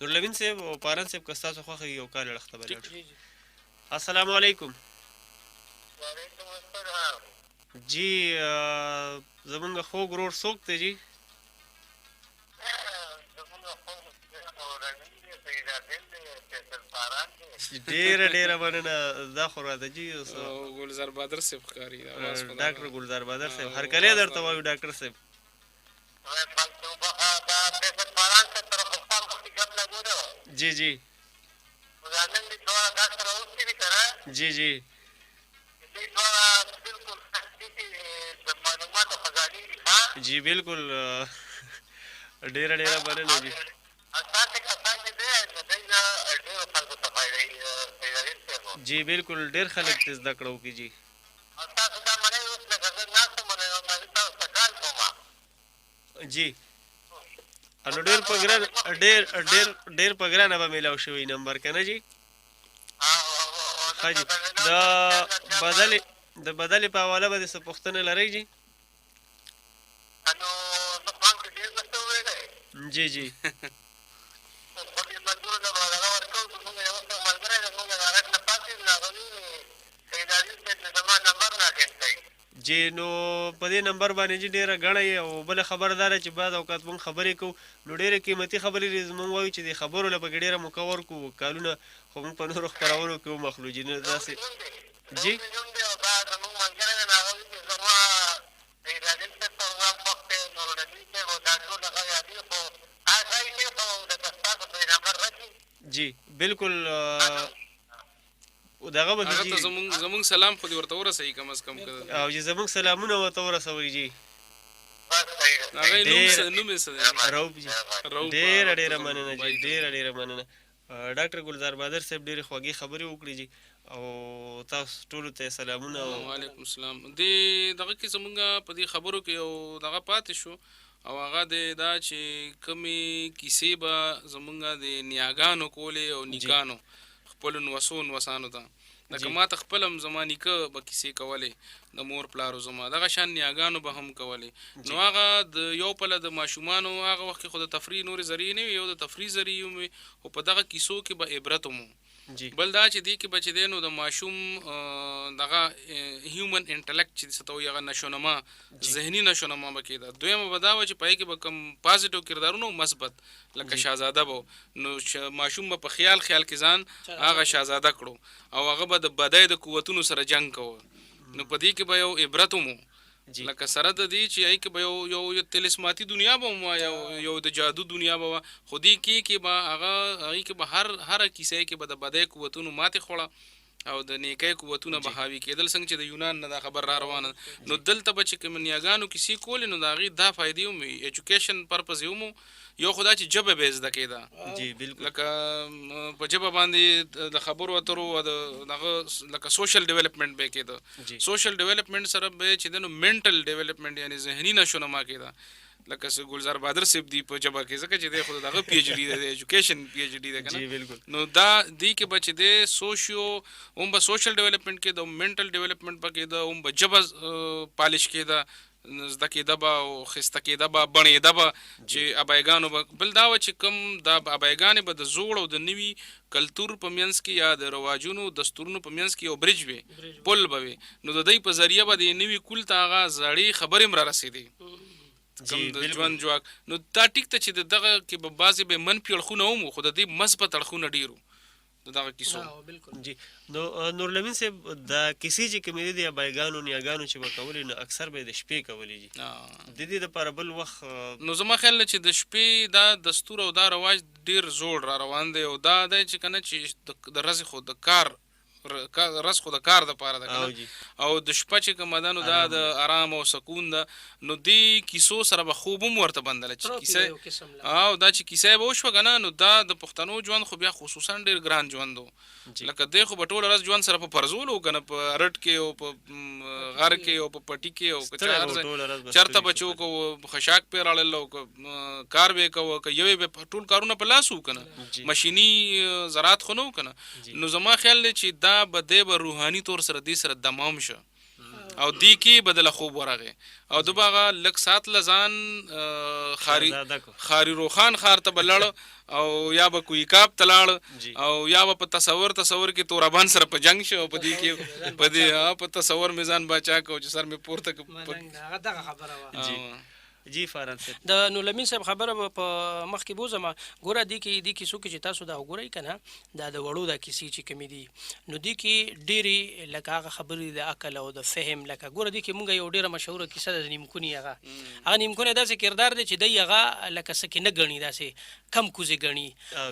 نورالامین صاحب او پارن صاحب که ستاسو خوښه وي یو کال اړخته به لاړ شو. جی جی السلام علیکم. وعلیکم السلام. جی زمونږ خوږ ورور څوک دی جی؟ زمونږ خوږ نورالامین دی، سید عادل دی، فیصل پاران دی. ډېره مننه. دا خو راته جي ګلزار بادر صاحب ښکاري ډاکټر ګلزار بادر صاحب هرکلی درته وایو ډاکټر صاحب. دا فیصل پاران صاحب سره خو ستا مخکې ګپ لګولې وه. جی جی نو دا نن دې دواړه دا سره اوسي دي که نه، جی جی دوی دواړه بلکل د معلوماتو خزانې دي. ښه جی بالکل ډېره مننه جی. اساسې کسان چې دی نو دوی نه ډېرو خلکو ته فایده وي سید عادل صاحب. جی بالکل ډېر خلک ترې زده کړه وکړي جی. او تاسو دا منئ اوس لکه زه ناست یم نو زه تاسو ته کال کوم. جی نو ډېر په ګرانه به میلاو شوی نمبر که نه جی؟ ښه جي د بدلې په حواله به دې څه پوښتنه لرئ جي؟ نو زه خو هم که ډېر درته وویلی جی جی خو دې ملګرو ته به دغه ورکوو چې زموږ یو څه ملګری دی زموږ د هغه نه پاتې دي، هغه وایي سید عادل صاحب چې زما نمبر رااخیستی. جی نو په دې نمبر باندې جي ډېره ګڼه یې او بله خبره دا ده چې بعض اوقات مونږ خبرې کوو نو ډېرې قیمتي خبرې دي مونږ وایو چې د خبرو له پکې ډېره موقع ورکړو کالونه خو مونږ په نورو خپرونو کې ومخلو جي نو داسې جی نوم دی او دا زموږ ملګری دی نو هغه وایي چې زما سید عادل صاحب ته زما خوښ دی، نورالامین صاحب او دا ټول هغه یادوي خو هغه ځای دی خو لکه ستاسو پرې نمبر راشي. جی بالکل دغه به هغه ته زمونږ سلام خو دې ورته ورسوي کم از کم او جی زمونږ سلامونه ورته ورسوئ جی. هغه نوم یې څه دی؟ روب جی. ډېره مننه جی، ډېره مننه. ډاکټر ګلزار بادر صاحب ډېرې خوږې خبرې وکړي جي او تاسو ټولو ته سلامونه. وعلیکم السلام. دې دغه کې زمونږ په دې خبرو کې یو دغه پاتې شو او هغه دا چې کومې کیسې به زمونږ د نیاګانو کولې او نیکانو خپلو نوسانو ته لکه ما ته خپل هم زما نیکه به کیسې کولې د مور پلارو زما دغه شان نیاګانو به هم کولې نو هغه د یو پله د ماشومانو هغه وخت کې خو د تفریح نورې ذریعې نه وي یو د تفریح ذریعې وي خو په دغه کیسو کې به عبرت هم بل دا چې دې کې به چې دی نو د ماشوم دغه هیومن انټلیکټ چې څه ته وایي هغه نشونما ذهني نشونما به کېده. دویمه به دا وه چې په هغې کې به کوم پازیټیو کردارونه مثبت لکه شهزاده به نو ماشوم به په خیال کې ځان هغه شهزاده کړو او هغه به د بدۍ د قوتونو سره جنګ کوه نو په دې کې به یو عبرت هم لکه سره د دې چې هغې کې به یو تلسماتي دنیا به هم یو د جادو دنیا به وه خو دې کې به هغې کې به هره کیسه کې به د بدۍ قوتونو ماتې خوړه او د نیکۍ قوتونه به حاوي کېدل څنګه چې د یونان نه دا خبر را روانه نو دلته به چې کوم نیاګانو کیسې کولې نو د هغې دا فایدې هم وي ایجوکیشن پرپز یې هم یو خو دا چې ژبه به یې زده کېده لکه په ژبه باندې د خبرو اترو دغه لکه سوشل ډیولپمنټ به یې کېده سوشل ډیولپمنټ سره به یې چې دی نو منټل ډیولپمنټ یعنې ذهني نشونما کېده لکه ګلزار بادر صاحب دی په ژبه کې ځکه چې دی خو دغه پی ایچ ډي دی د ایجوکیشن پی ایچ ډي دی که نه نو دا دې کې به چې دی هم به سوشل ډیولپمنټ کېده هم منټل ډیولپمنټ به کېده هم به ژبه پالش کېده زده کېده به او ښایسته کېده به بڼېده به چې ابایګانو به بل دا وه چې کوم دا ابایګانې به د زوړ او د نوي کلتور په منځ کې یا د رواجونو دستورونو په منځ کې یو برج وي پل به وي نو د دوی په ذریعه به د نوي کول ته هغه زړې خبرې هم را رسېدې کوم د ژوند جواک نو دا ټیک ته چې دغه کې به بعضې به منفي اړخونه هم خو د دې مثبت اړخونه ډېر وو د دغه کیسو جی نو نورالامین صاحب دا کیسې چې کومې دي د ابایګانو نیاګانو چې به کولې نو اکثر به یې د شپې کولې دي د دې دپاره بل وخت نو زما خیال نه چې د شپې دا دستور او دا رواج ډېر زوړ را روان دی او دا دی چې که نه چې د ورځې خو د کار رس خو د کار دپاره ده که نه او د شپه چې کومه ده نو دا د ارام او سکون ده نو دې کیسو سره به خوب هم ورته بندله چې کیسه او دا چې کیسه به وشوه که نه نو دا د پښتنو ژوند خو بیا خصوصا ډېر ګران ژوند و لکه دی خو به ټوله ورځ ژوند سره په پرزولو که نه په رټ کې او په غر کې او په پټي کې او چرته به چوک او خشاک پې راړل او کار به یې کوه که یوې به ټول کارونه په لاس وو که نه مشیني زراعت خو نه و که نه نو زما خیال دی چې دا به دی به روحاني طور سره دې سره دمام شه او دی کې بدله خوب ورغه او د باغه لک سات لزان خاري روخان خار ته بلړ او یا به کوی کاپ تلاړ او یا به په تصور کې تورابان سره په جنگ شو په دې کې په دې په تصور میزان بچا کو چې سر می پورته دغه خبره وا جی فاران صاحب د نو لمین صاحب خبره په مخ کې بوزما ګوره دی کې څوک چې تاسو دا وګورئ کنه دا د وړو د کیسې چې کمی دي نو دی کې ډېری لکه هغه خبرې د عقل او د فهم لکه ګوره دی کې مونږ یو ډېره مشهوره کیسه د نیمکونی هغه نیمکونی داسې کردار دی چې دی هغه لکه سکه نه غني داسې کم کوزه غني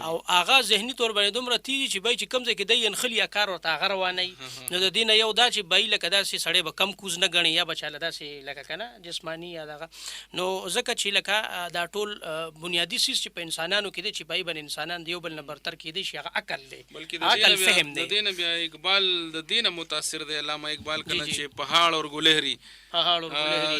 او هغه ذهني تور باندې دومره تیز چې بای چې کم ځای کې دی انخلی کار ورته هغه رواني نو د دین یو دا چې بای لکه داسې سړی به کم کوز نه غني یا بچاله داسې لکه کنه جسمانی یا دغه نو ځکه چې لکه دا ټول بنیادی سیس چې په انسانانو کې دي چې پای بن انسانان دیو بل نمبر تر کې دي چې هغه عقل دی بلکې عقل فهم دی د دین بیا اقبال د دین متاثر دی علامه اقبال کله چې پهاړ او ګلهری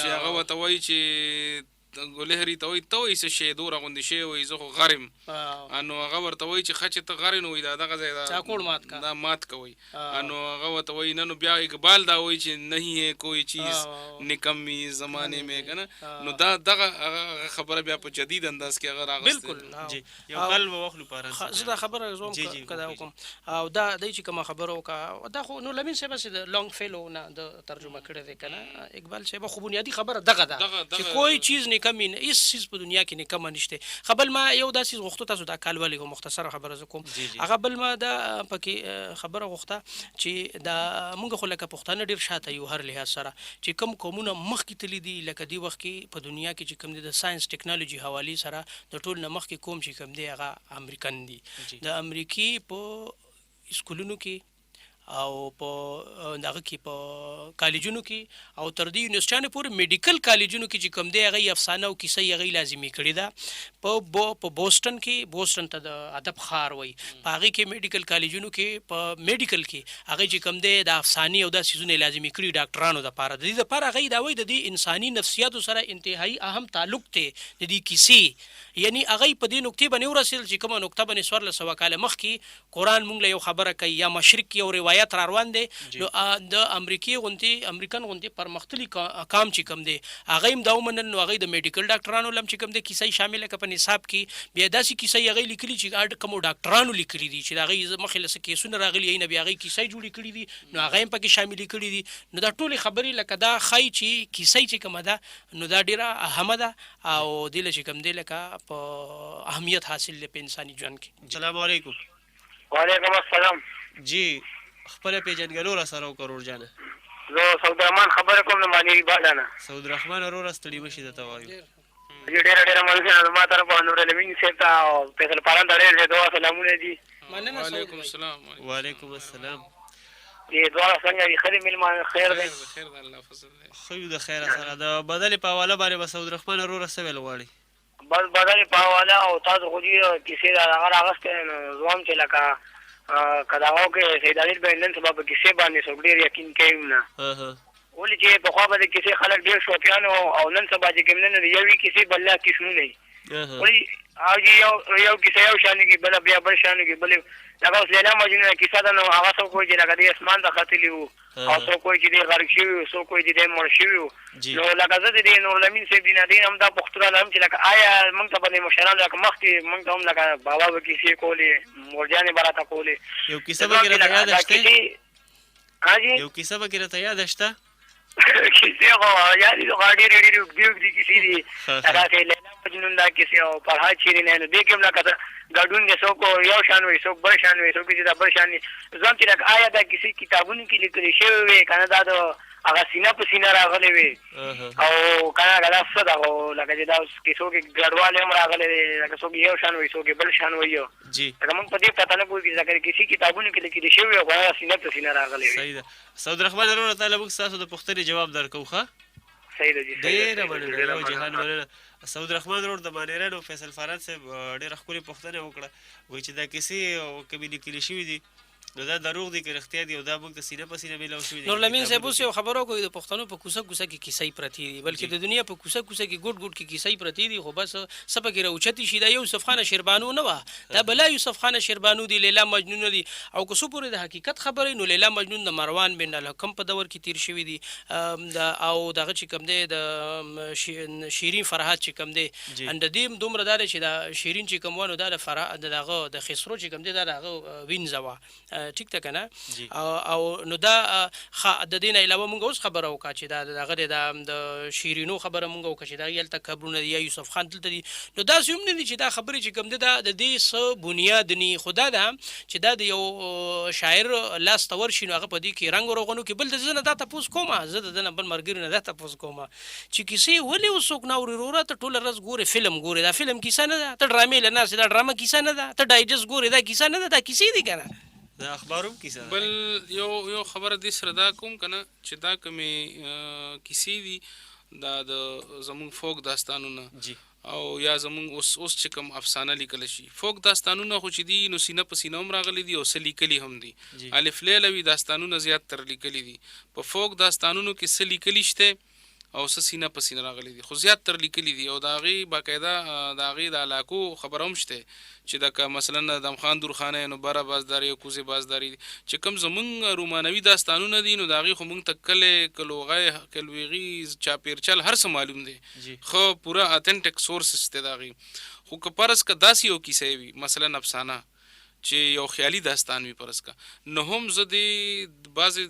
چې هغه وته وایي چې ګلهری ته وایي ته یې شی دور غوندي شی وایي زه خو غرم انو هغه ورته وایي چې خچ ته غرن وایي دا دغه ځای دا چاکوړ مات کا دا مات کوي انو هغه ورته وایي نو بیا اقبال دا وایي چې نہیں ہے کوئی چیز نکمی زمانے میں کنه نو دا دغه خبره بیا په جدید انداز کې هغه راغسته بالکل جی یو کال وخلو پاران زه دا خبره زوم کدا وکم او دا دای چې کوم خبره وکا دا خو نو لمین صاحب سره لونګ فیلو نه د ترجمه کړی دی کنه اقبال صاحب خو بنیادی خبره دغه ده چې کوئی چیز کمی نه هیڅ چیز په دنیا کې نه کم نشته خبل ما یو داسې غوښتو تاسو دا کال ولې مختصر خبره زکوم هغه بل ما دا پکې خبره غوښته چې دا مونږ خو لکه پښتانه ډیر شاته یو هر لحاظ سره چې کم قومونه مخکې تللی دي لکه دی وخت کې په دنیا کې چې کم دي د ساينس ټیکنالوژي حواله سره د ټول نه مخکې کوم چې کم دی هغه امریکن دي د امریکای په اسکولونو کې او په دغه کې په کالجونو کې او تر دې یونیورسيټانو پورې میډیکل کالجونو کې چې کوم دی هغه افسانه او کیسه یې لازمي کړی ده په بوسټن ته د ادب خار وای په هغه کې میډیکل کالجونو کې په میډیکل کې هغه چې کوم دی د افسانې او د سيزونه لازمي کړی ډاکټرانو د لپاره د دې لپاره هغه دا وای د دې انساني نفسیاتو سره انتهایی اهم تعلق ته د دې کیسې یعنی هغه په دې نقطې باندې ورسېل چې کومه نقطه باندې سوار له سوا کال مخکې قرآن مونږ له یو خبره کوي یا مشرق یو روایت را روان دي نو د امریکن غونډي پرمختللي کام چې کم دي هغه هم دا ومنل نو هغه د میډیکل ډاکټرانو لم چې کم دي کیسې شامل کړي په نصاب کې بیا داسې کیسې هغه لیکلي چې کوم ډاکټرانو لیکلي دي چې هغه مخله سکه کیسونه راغلي نه بیا هغه کیسې جوړې کړي دي نو هغه هم پکې شامل کړي دي نو دا ټول خبرې لکه دا خای چې کیسې چې کوم ده نو دا ډیره اهمه ده او دله چې کم دي لکه په اهمیت حاصل لپاره انساني ژوند کې السلام علیکم وعلیکم السلام جی خپل پیژنګلو را سره وکړور جانه زه سعود رحمان خبره کوم نه مانی باندې سعود رحمان ورور استړي مشي د توایو ډېر مالګه ما طرف نور لمین سیتا او فیصل پالان ډېر دوه سلامونه دي مننه وعلیکم السلام وعلیکم السلام دې دوه څنګه خیر ملمان خیر دی خیر د الله فضل دی خو د خیر سره د بدل په حواله باندې سعود رحمان ورور سویل غواړي بس بدل په حواله او تاسو خو دې کیسې دا هغه راغسته زوم چې لکه کداغو کې سید علي بن نن سبب کیسې باندې څو ډیر یقین کوي نه ولې چې په خوا باندې کیسې خلک ډیر شوقیان او نن سبا چې کوم نه یوې کیسې بل لا کیسو نه ولې هغه یو کیسه یو شان کې بل بیا بل شان کې بل لکه اوس لیلا مجنون کیسه ده نو هغه څو کوی چې لکه د اسمان ته ختلی وو او څو کوی چې د غرق شوی څو کوی چې د مړ شوی نو لکه زه د نور لمین سیب دین دین هم دا پختره لم چې لکه آیا موږ ته باندې مشران لکه مخکې موږ ته هم لکه بابا به کیسې کولې مرجانې براته کولې یو کیسه به کې راته یاد شته ها جی یو کیسه به کې راته یاد شته کیسې خو یادې د غاډې ډېرې دي کیسې دي هغه کې لیلا مجنون دا کیسې او فرهاد شیرین نه دې کې هم لکه ګډون دې څوک یو شان وي څوک بل شان وي څوک چې دا بل شان ځم چې لکه آیا دا کیسې کتابونو کې لیکل شوی وي کنه دا د هغه سینه په سینه راغلی وي او کنه دا څه دا لکه چې دا کیسو کې ګډواله هم راغلی لکه څوک یو شان وي څوک بل شان وي جی دا موږ په دې پته نه پوهیږو چې کیسې کتابونو کې لیکل شوی وي هغه سینه په سینه راغلی وي صحیح ده سعود رحمان ورور تعالی موږ تاسو د پوښتنې جواب درکو ښه صحیح ده جی ډېر مننه جهان مننه سعود رحمان ورور د مانیرانو فیصل فراد صاحب ډېر خپل پوښتنه وکړه وای چې دا کیسې او کبي لیکل شوی دي نو دا دروغ دي که رښتیا دي او دا موږ ته سینه په سینه میلاو شوي دي نور لمین صاحب اوس یو خبره کوي د پښتنو په کوڅه کوڅه کې کیسې پرتی دي بلکې د دنیا په کوڅه کوڅه کې ګډ ګډ کې کیسې پرتی دي خو بس سبا کې راوچتي شي دا یوسف خان شیربانو نه و دا بلا یوسف خان شیربانو دی لیلا مجنون دی او که څو پورې د حقیقت خبرې نو لیلا مجنون د مروان بن الحکم په دور کې تیر شوی دی او دغه چې کوم دی د شیرین فرهاد چې کوم دی اند دې دومره دا چې دا شیرین چې کوم ونه دا د فرهاد دغه د خسرو چې کوم دی دا هغه وینځوا ټیک ته کنه او نو دا د دې نه علاوه موږ اوس خبره وکړه چې دا دغه د شیرینو خبره موږ وکړه چې دا یلته قبرونه یا یوسف خان دلته دي نو دا هم نه دي چې دا خبرې چې کوم دي دا د دې څه بنیاد ني خدا دا چې دا د یو شاعر لاس تور شي نو هغه په دې کې رنګ ورغونو کې بل د زنه دا تاسو کومه زه د نه بل مرګري نه دا تاسو کومه چې کیسې ولې وسوک نو وروره ته ټول رس ګوره فلم ګوره دا فلم کیسه نه ده ته ډرامې لنه دا ډرامه کیسه نه ده ته ډایجست ګوره دا کیسه نه ده دا کیسې دي کنه دا اخبارو کیسه بل یو خبره دې سره دا کوم کنه چې دا کومې کیسې دي دا د زموږ فوک داستانونه جی او یا زموږ اوس چې کوم افسانه لیکل شي فوک داستانونه خو چې دي نو سینه په سینه هم راغلي دي او څه لیکلي هم دي الف لیلوي داستانونه زیات تر لیکلي دي په فوک داستانونو کې څه لیکلي شته او څه سینه په سینه راغلي دي خو زیات تر لیکلي دي او د هغې باقاعده د هغې د علاقو خبره هم شته چې دکه مثلا د خان درخانه نو بره بازداري او کوزې بازداري چې کوم زمونږ رومانوي داستانونه دي نو د هغې خو موږ ته کلې کلوغی کلویغي چاپیرچل هر څه معلوم دی خو پوره اتنټک سورسز دی د هغې خو که فرض که داسې یو کیسه وي مثلا افسانه چې یو خیالي داستان وي فرض کا نو هم زه د بعضې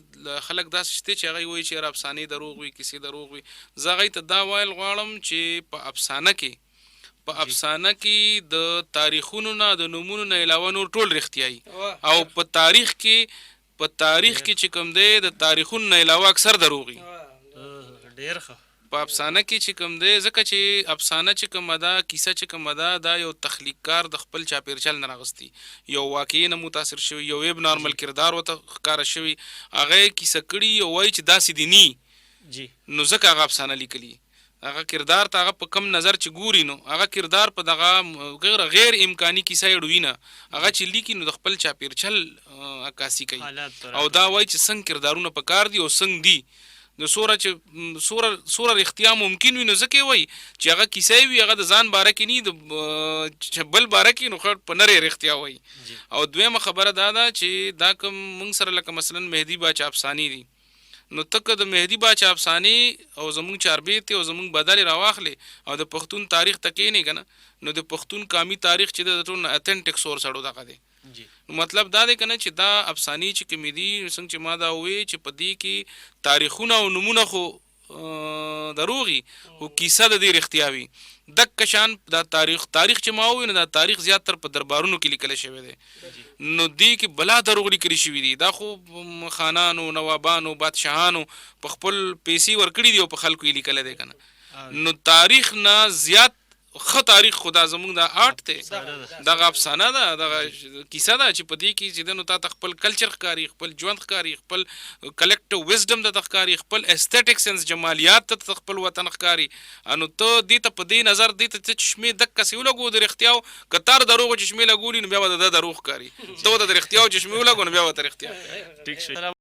خلک داسې شته چې هغوی وایي چې افسانې دروغ وي کیسې دروغ وي زه هغوی ته دا ویل غواړم چې په افسانه کې د تاریخونو نه د نومونو نه علاوه نور ټول رښتیايي او په تاریخ کې چې کوم دی د تاریخونو نه علاوه اکثر دروغ وي ډېر ښه په افسانه کې چې کوم دی ځکه چې افسانه چې کومه ده کیسه چې کومه ده دا یو تخلیق کار د خپل چاپیرچل نه راغستی یو واقعي نه متاثر شوی یو ویب نارمل کردار ورته ښکاره شوي هغه یې کیسه کړي او وایي چې داسې دي ني نو ځکه هغه افسانه لیکلي هغه کردار ته هغه په کم نظر چې ګوري نو هغه کردار په دغه غیر امکاني کیسه یې ډوي نه هغه چې لیکي نو د خپل چاپیرچل عکاسي کوي او دا وایي چې څنګه کردارونه په کار دي او څنګه دي نو سوره رښتیا ممکن وي نو ځکه وایي چې هغه کیسه وي هغه د ځان باره کې ني د بل باره کې نو په نرې رښتیا وایي او دویمه خبره دا ده چې دا کوم موږ سره لکه مثلا مهدي باچا افسانې دي نو تک د مهدي باچا افسانې او زموږ چاربیتې او زموږ بدلې راواخلې او د پښتون تاریخ ته کښېنې که نه نو د پښتون قامي تاریخ چې د ټول اتنټک سورس اړو دغه دی نو مطلب دا دی که نه چې دا افسانې چې کومې دي څنګه چې ما دا وویې چې په دې کې تاریخونه او نومونه خو دروغي خو کیسه د دې رښتیا وي دک شان دا تاریخ چې ما وویل نو دا تاریخ زیاتر په دربارونو کې لیکلی شوی دی نو دې کې بلا دروغ لیکلي شوي دي دا خو خانانو نوابانو بادشاهانو په خپل پیسې ورکړي دي او په خلکو یې لیکلی دی که نه نو تاریخ نه زیات ښه تاریخ خو دا زموږ د آرټ دی دغه افسانه ده دغه کیسه ده چې په دې کې چې ده نو تا ته خپل کلچر ښکاري خپل ژوند ښکاري خپل کلیکټیو وزډم ته ښکاري خپل ایسټیټک سنس جمالیات ته خپل وطن ښکاري نو ته دې ته په دې نظر دې ته چشمې دقسې ولګو د رښتیاو که تا د دروغو چشمې لګولي نو بیا به د ده دروغ ښکاري ته د رښتیاو چشمې ولګو نو بیا به ته رښتیا ټیک شو